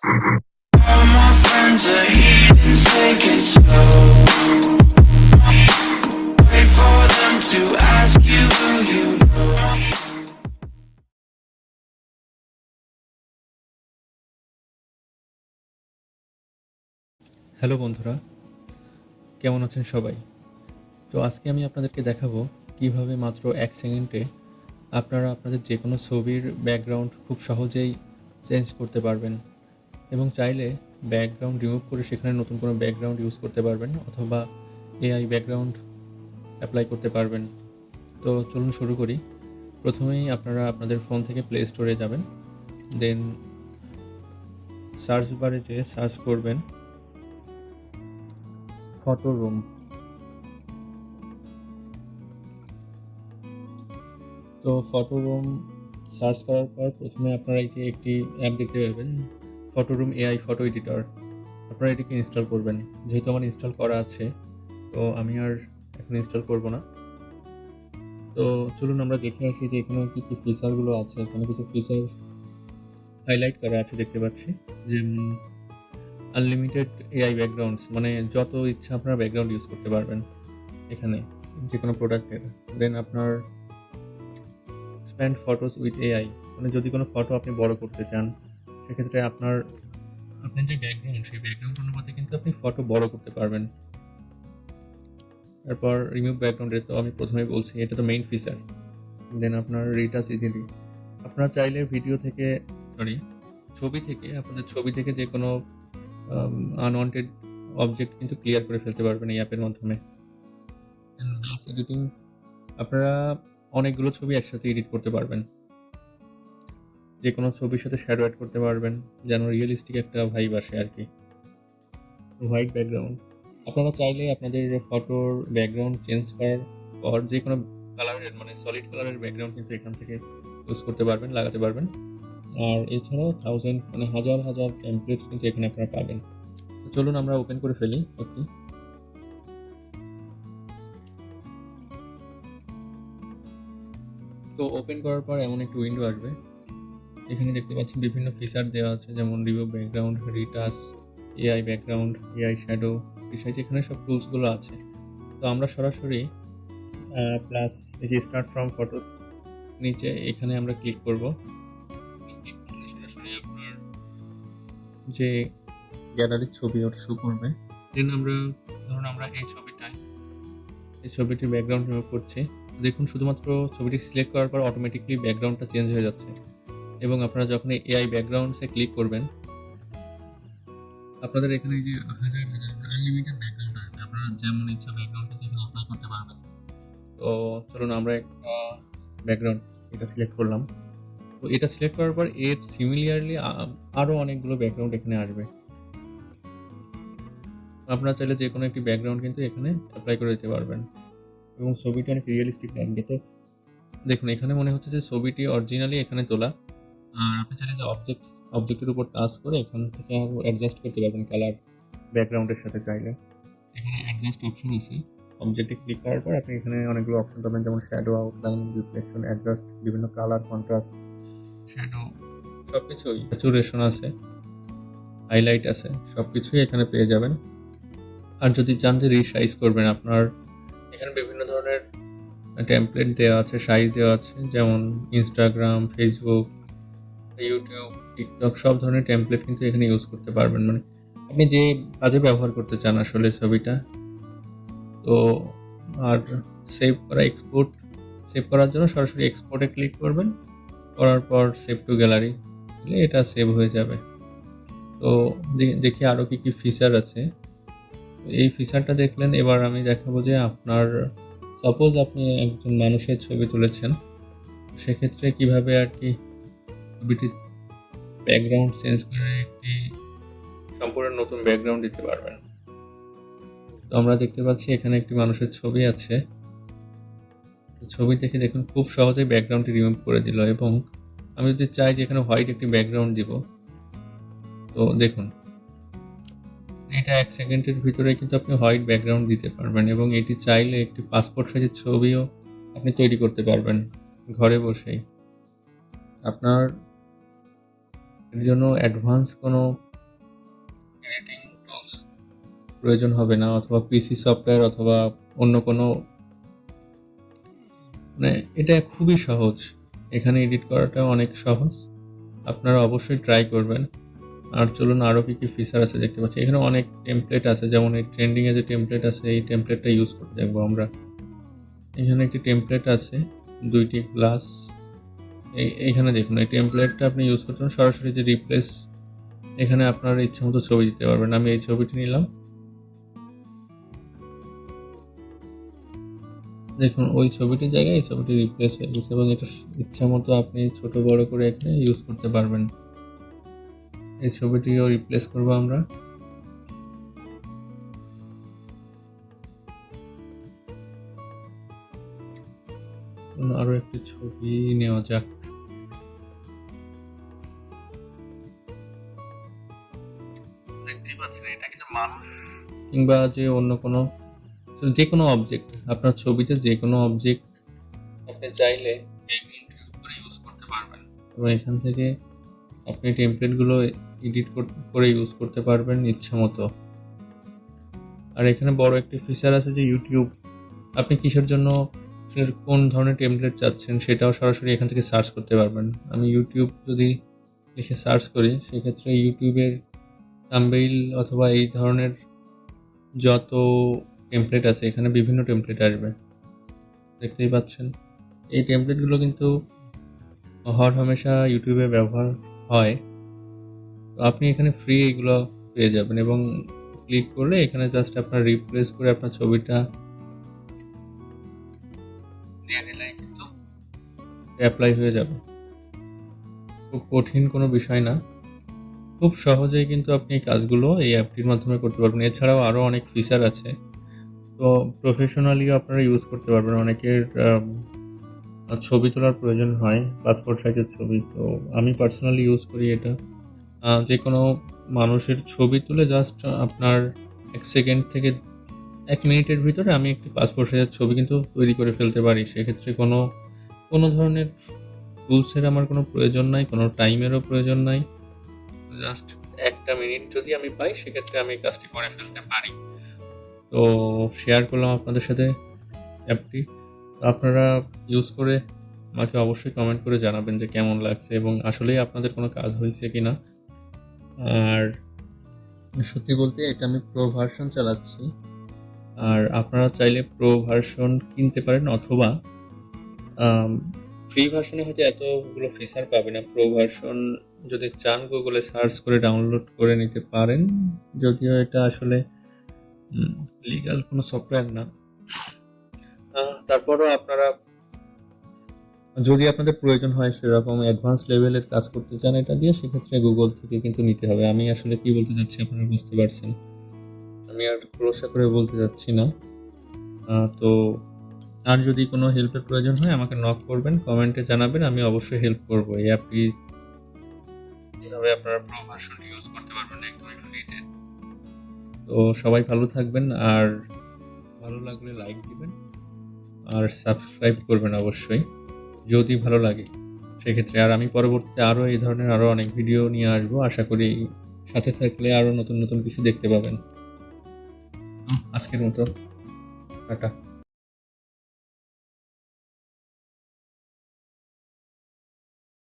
All my friends are heathens, take it slow. Wait for them to ask you who you know. Hello বন্ধুরা, কেমন আছেন সবাই? তো আজকে আমি আপনাদেরকে দেখাবো কিভাবে মাত্র 1 সেকেন্ডে আপনারা আপনাদের যে কোনো ছবির ব্যাকগ্রাউন্ড খুব সহজেই চেঞ্জ করতে পারবেন এবং চাইলে ব্যাকগ্রাউন্ড রিমুভ করে সেখানে নতুন কোনো ব্যাকগ্রাউন্ড ইউজ করতে পারবেন অথবা এআই ব্যাকগ্রাউন্ড অ্যাপ্লাই করতে পারবেন। তো চলুন শুরু করি। প্রথমেই আপনারা আপনাদের ফোন থেকে প্লে স্টোরে যাবেন, দেন সার্চ বারে যেয়ে সার্চ করবেন ফটো রুম। তো ফটো রুম সার্চ করার পর প্রথমে আপনারা এই যে একটি অ্যাপ দেখতে পাবেন, photo room AI photo editor. আপনারা এটিকে ইনস্টল করবেন। যেহেতু আমার ইনস্টল করা আছে, তো আমি আর এখন ইনস্টল করব না। তো চলুন আমরা দেখে আসি যে এখানে কী কী ফিচারগুলো আছে। এখানে কিছু ফিচার হাইলাইট করা আছে দেখতে পাচ্ছি, যেমন আনলিমিটেড এআই ব্যাকগ্রাউন্ডস, মানে যত ইচ্ছা আপনারা ব্যাকগ্রাউন্ড ইউজ করতে পারবেন এখানে যে কোনো প্রোডাক্টের। দেন আপনার স্প্যান্ড ফটোস উইথ এআই, মানে যদি কোনো ফটো আপনি বড় করতে চান সেক্ষেত্রে আপনার যে ব্যাকগ্রাউন্ড সেই ব্যাকগ্রাউন্ড অনুপাতে কিন্তু আপনি ফটো বড় করতে পারবেন। তারপর রিমুভ ব্যাকগ্রাউন্ডের তো আমি প্রথমেই বলছি, এটা তো মেইন ফিচার। দেন আপনার রিটাচ ইজিলি, আপনারা চাইলে ছবি থেকে যে কোনো আনওয়ান্টেড অবজেক্ট কিন্তু ক্লিয়ার করে ফেলতে পারবেন এই অ্যাপের মাধ্যমে। গ্লাস এডিটিং, আপনারা অনেকগুলো ছবি একসাথে এডিট করতে পারবেন। যে কোনো ছবির সাথে শ্যাডো অ্যাড করতে পারবেন যেন রিয়েলিস্টিক একটা ভাইব আসে আর কি। হোয়াইট ব্যাকগ্রাউন্ড, আপনারা চাইলে আপনাদের ফটোর ব্যাকগ্রাউন্ড চেঞ্জ করার পর যে কোনো কালারের, মানে সলিড কালারের ব্যাকগ্রাউন্ড কিন্তু এখান থেকে ইউজ করতে পারবেন, লাগাতে পারবেন। আর এছাড়াও হাজার হাজার টেমপ্লেটস কিন্তু এখানে আপনারা পাবেন। তো চলুন আমরা ওপেন করে ফেলি একটি। তো ওপেন করার পর এমন একটি উইন্ডো আসবে। এখানে দেখতে পাচ্ছেন বিভিন্ন ফিচার দেওয়া আছে, যেমন remove background, retouch, AI background, AI shadow, resize, এখানে সব টুলসগুলো আছে। তো আমরা সরাসরি প্লাস এই যে স্টার্ট ফ্রম ফটোস নিচে এখানে আমরা ক্লিক করব। সরাসরি আপনার যে গ্যালারির ছবি ওটা শো করবে। দেন ধরুন আমরা এই ছবিটির ব্যাকগ্রাউন্ড রিমুভ করছি। দেখুন শুধুমাত্র ছবিটি সিলেক্ট করার পর অটোমেটিকলি ব্যাকগ্রাউন্ডটা চেঞ্জ হয়ে যাচ্ছে এবং আপনারা যখন এআই ব্যাকগ্রাউন্ডসে ক্লিক করবেন আপনাদের এখানে যে হাজার হাজার আনলিমিটেড ব্যাকগ্রাউন্ড আসবে, আপনারা যেমন ইচ্ছা ব্যাকগ্রাউন্ড কিন্তু এখানে অ্যাপ্লাই করতে পারবেন। তো চলুন আমরা একটা ব্যাকগ্রাউন্ড এটা সিলেক্ট করলাম। তো এটা সিলেক্ট করার পর এর সিমিলারলি আরও অনেকগুলো ব্যাকগ্রাউন্ড এখানে আসবে। আপনারা চাইলে যে কোনো একটি ব্যাকগ্রাউন্ড কিন্তু এখানে অ্যাপ্লাই করে দিতে পারবেন এবং ছবিটি অনেক রিয়েলিস্টিক লাগবে। তো দেখুন এখানে মনে হচ্ছে যে ছবিটি অরিজিনালি এখানে তোলা। আর আপনি চাইলে যে অবজেক্টের উপর টাচ করে এখান থেকে আরও অ্যাডজাস্ট করতে পারবেন কালার ব্যাকগ্রাউন্ডের সাথে। চাইলে এখানে অ্যাডজাস্ট অপশন আছে, অবজেক্টে ক্লিক করার পর আপনি এখানে অনেকগুলো অপশন পাবেন, যেমন শ্যাডো, আউটলাইন, রিফ্লেকশন, অ্যাডজাস্ট, বিভিন্ন কালার, কন্ট্রাস্ট, শ্যাডো, সব কিছুই, স্যাচুরেশন আছে, হাইলাইট আছে, সব কিছুই এখানে পেয়ে যাবেন। আর যদি চান যে রিসাইজ করবেন, আপনার এখানে বিভিন্ন ধরনের টেমপ্লেট দেওয়া আছে, সাইজ দেওয়া আছে, যেমন ইনস্টাগ্রাম, ফেসবুক, ইউটিউব, টিকটক, সব ধরনের টেমপ্লেট কিন্তু এখানে ইউজ করতে পারবেন, মানে আপনি যে কাজে ব্যবহার করতে চান আসলে ছবিটা। তো আর সেভ করার জন্য সরাসরি এক্সপোর্টে ক্লিক করবেন, করার পর সেভ টু গ্যালারি দিলে এটা সেভ হয়ে যাবে। তো দেখি আরও কী কী ফিচার আছে। এই ফিচারটা দেখলেন, এবার আমি দেখাবো যে আপনার সাপোজ আপনি একজন মানুষের ছবি তুলেছেন, সেক্ষেত্রে কিভাবে আর কি ছবিটির ব্যাকগ্রাউন্ড চেঞ্জ করে একটি সম্পূর্ণ নতুন ব্যাকগ্রাউন্ড দিতে পারবেন। তো আমরা দেখতে পাচ্ছি এখানে একটি মানুষের ছবি আছে। ছবি দেখে দেখুন খুব সহজেই ব্যাকগ্রাউন্ডটি রিমুভ করে দিল এবং আমি যদি চাই যে এখানে হোয়াইট একটি ব্যাকগ্রাউন্ড দিব, তো দেখুন এটা 1 সেকেন্ডের ভিতরে কিন্তু আপনি হোয়াইট ব্যাকগ্রাউন্ড দিতে পারবেন এবং এটি চাইলে একটি পাসপোর্ট সাইজের ছবিও আপনি তৈরি করতে পারবেন ঘরে বসেই। আপনার এর জন্য অ্যাডভান্স কোনো এডিটিং টুলস প্রয়োজন হবে না, অথবা পিসি সফটওয়্যার অথবা অন্য কোনো, মানে এটা খুবই সহজ, এখানে এডিট করাটা অনেক সহজ, আপনারা অবশ্যই ট্রাই করবেন। আর চলুন আরও কী কী ফিচার আছে দেখতে পাচ্ছি। এখানে অনেক টেমপ্লেট আছে, যেমন এই ট্রেন্ডিংয়ে যে টেমপ্লেট আছে এই টেমপ্লেটটা ইউজ করে দেখবো আমরা। এখানে একটি টেমপ্লেট আছে, 2টি গ্লাস। এইখানে দেখুন এই টেমপ্লেটটা আপনি ইউজ করতে পারেন সরাসরি, যে রিপ্লেস, এখানে আপনার ইচ্ছা মতো ছবি দিতে পারবেন। আমি এই ছবিটি নিলাম, দেখুন ওই ছবিটির জায়গায় এই ছবিটি রিপ্লেস হয়ে গেছে, এবং এটা ইচ্ছা মতো আপনি ছোট বড় করে এখানে ইউজ করতে পারবেন। এই ছবিটিও রিপ্লেস করবো আমরা। আরো একটি ছবি নেওয়া যাক। দেখতেই পাচ্ছেন এটা কিন্তু মানুষ কিংবা যে অন্য কোনো, যে কোনো অবজেক্ট, আপনার ছবিতে যে কোনো অবজেক্ট আপনি চাইলে ব্যাকগ্রাউন্ড করে ইউজ করতে পারবেন, এবং এখান থেকে আপনি টেমপ্লেটগুলো এডিট করে ইউজ করতে পারবেন ইচ্ছা মতো। আর এখানে বড় একটি ফিচার আছে যে ইউটিউব, আপনি কিসের জন্য কোন ধরনের টেমপ্লেট চাচ্ছেন সেটাও সরাসরি এখান থেকে সার্চ করতে পারবেন। আমি ইউটিউব যদি লিখে সার্চ করি, সেক্ষেত্রে ইউটিউবের থাম্বনেইল অথবা এই ধরনের যত টেমপ্লেট আছে এখানে বিভিন্ন টেমপ্লেট আসবে, দেখতেই পাচ্ছেন। এই টেমপ্লেটগুলো কিন্তু হর হামেশা ইউটিউবে ব্যবহার হয়, তো আপনি এখানে ফ্রি এইগুলো পেয়ে যাবেন, এবং ক্লিক করলে এখানে জাস্ট আপনার রিপ্লেস করে আপনার ছবিটা দিয়ে নিলেই কিন্তু অ্যাপ্লাই হয়ে যাবে। খুব কঠিন কোনো বিষয় না, খুব সহজেই কিন্তু আপনি এই কাজগুলো এই অ্যাপটির মাধ্যমে করতে পারবেন। এছাড়াও আরও অনেক ফিচার আছে, তো প্রফেশনালিও আপনারা ইউজ করতে পারবেন। অনেকের ছবি তোলার প্রয়োজন হয়, পাসপোর্ট সাইজের ছবি, তো আমি পার্সোনালি ইউজ করি এটা। যে কোনো মানুষের ছবি তুলে জাস্ট আপনার 1 সেকেন্ড থেকে 1 মিনিটের ভিতরে আমি একটি পাসপোর্ট সাইজের ছবি কিন্তু তৈরি করে ফেলতে পারি। সেক্ষেত্রে কোনো ধরনের টুলসের আমার কোনো প্রয়োজন নাই, কোনো টাইমেরও প্রয়োজন নাই। জাস্ট 1টা মিনিট যদি আমি পাই, সেক্ষেত্রে আমি এই কাজটি করে ফেলতে পারি। তো শেয়ার করলাম আপনাদের সাথে অ্যাপটি। আপনারা ইউজ করে আমাকে অবশ্যই কমেন্ট করে জানাবেন যে কেমন লাগছে, এবং আসলেই আপনাদের কোনো কাজ হয়েছে কি না। আর সত্যি বলতে এটা আমি প্রো ভার্সন চালাচ্ছি, আর আপনারা চাইলে প্রো ভার্সন কিনতে পারেন, অথবা ফ্রি ভার্সনে হয়তো এতগুলো ফিচার পাবে না। প্রো ভার্সন যদি চান গুগলে সার্চ করে ডাউনলোড করে নিতে পারেন, যদিও এটা আসলে লিগাল কোনো সফটওয়্যার না। তারপরও আপনারা যদি আপনাদের প্রয়োজন হয় সেরকম অ্যাডভান্স লেভেলের কাজ করতে চান এটা দিয়ে, সেক্ষেত্রে গুগল থেকে কিন্তু নিতে হবে। আমি আসলে কি বলতে চাচ্ছি আপনারা বুঝতে পারছেন, আমি আর খোলসা করে বলতে চাচ্ছি না। তো আর যদি কোনো হেল্পের প্রয়োজন হয় আমাকে নক করবেন, কমেন্টে জানাবেন, আমি অবশ্যই হেল্প করবো। এই অ্যাপটি এভাবে আপনারা প্রো ভার্সনটি ইউজ করতে পারবেন একদমই ফ্রিতে। তো সবাই ভালো থাকবেন, আর ভালো লাগলে লাইক দিবেন, আর সাবস্ক্রাইব করবেন অবশ্যই যদি ভালো লাগে সেক্ষেত্রে। আর আমি পরবর্তীতে আরও এই ধরনের আরও অনেক ভিডিও নিয়ে আসবো, আশা করি সাথে থাকলে আরও নতুন নতুন কিছু দেখতে পাবেন। আজকের মতো টাটা।